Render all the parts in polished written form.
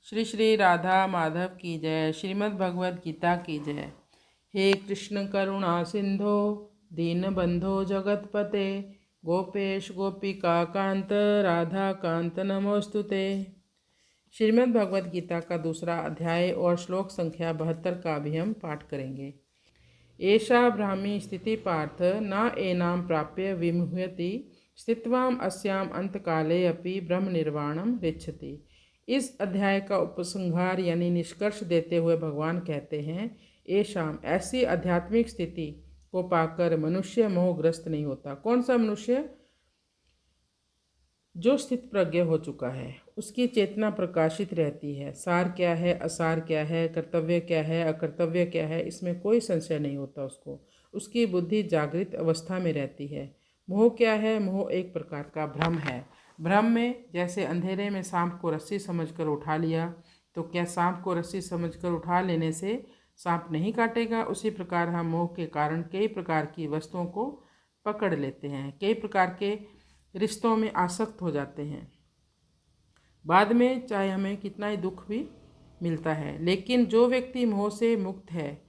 श्री श्री राधा माधव की जय। श्रीमद् भगवद गीता की जय। हे कृष्ण करुणा सिंधो दीनबंधो जगतपते गोपेश गोपिका कांत राधा कांत नमोस्तुते। श्रीमद् भगवद गीता का दूसरा अध्याय और श्लोक संख्या 72 का भी हम पाठ करेंगे। एषा ब्राह्मी स्थिति पार्थ न एनाम प्राप्य विमुह्यति स्थित्वाम अस्याम अंतकाले अपि ब्रह्म निर्वाणम रिच्छति। इस अध्याय का उपसंहार यानी निष्कर्ष देते हुए भगवान कहते हैं, एषाम ऐसी आध्यात्मिक स्थिति को पाकर मनुष्य मोहग्रस्त नहीं होता। कौन सा मनुष्य? जो स्थित प्रज्ञ हो चुका है, उसकी चेतना प्रकाशित रहती है। सार क्या है, असार क्या है, कर्तव्य क्या है, अकर्तव्य क्या है, इसमें कोई संशय नहीं होता उसको। उसकी बुद्धि जागृत अवस्था में रहती है। मोह क्या है? मोह एक प्रकार का भ्रम है। भ्रम में जैसे अंधेरे में सांप को रस्सी समझकर उठा लिया, तो क्या सांप को रस्सी समझकर उठा लेने से सांप नहीं काटेगा? उसी प्रकार हम मोह के कारण कई प्रकार की वस्तुओं को पकड़ लेते हैं, कई प्रकार के रिश्तों में आसक्त हो जाते हैं। बाद में चाहे हमें कितना ही दुख भी मिलता है, लेकिन जो व्यक्ति मोह से मुक्त है,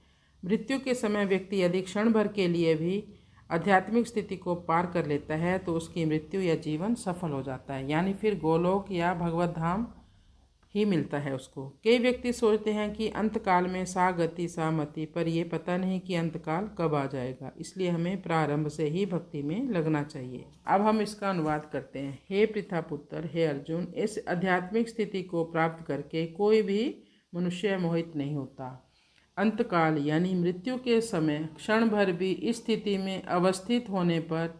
मृत्यु के समय व्यक्ति यदि क्षण भर के लिए भी आध्यात्मिक स्थिति को पार कर लेता है तो उसकी मृत्यु या जीवन सफल हो जाता है, यानी फिर गोलोक या भगवत धाम ही मिलता है उसको। कई व्यक्ति सोचते हैं कि अंतकाल में सा गति सा मति, पर यह पता नहीं कि अंतकाल कब आ जाएगा। इसलिए हमें प्रारंभ से ही भक्ति में लगना चाहिए। अब हम इसका अनुवाद करते हैं। हे पृथा पुत्र, हे अर्जुन, इस आध्यात्मिक स्थिति को प्राप्त करके कोई भी मनुष्य मोहित नहीं होता। अंतकाल यानी मृत्यु के समय क्षण भर भी इस स्थिति में अवस्थित होने पर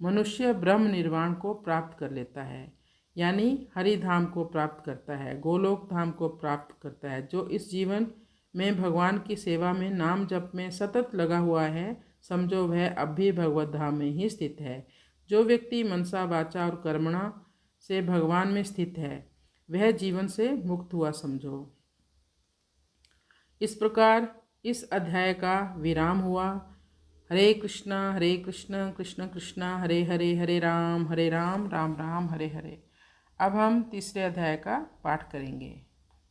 मनुष्य ब्रह्म निर्वाण को प्राप्त कर लेता है, यानी हरि धाम को प्राप्त करता है, गोलोक धाम को प्राप्त करता है। जो इस जीवन में भगवान की सेवा में नाम जप में सतत लगा हुआ है, समझो वह अब भी भगवत धाम में ही स्थित है। जो व्यक्ति मनसा वाचा और कर्मणा से भगवान में स्थित है, वह जीवन से मुक्त हुआ समझो। इस प्रकार इस अध्याय का विराम हुआ। हरे कृष्णा कृष्ण कृष्ण हरे हरे, हरे राम राम राम हरे हरे। अब हम तीसरे अध्याय का पाठ करेंगे।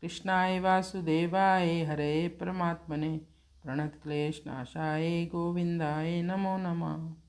कृष्णाय वासुदेवाय हरे परमात्मने प्रणत क्लेश नाशाय गोविंदाय नमो नमः।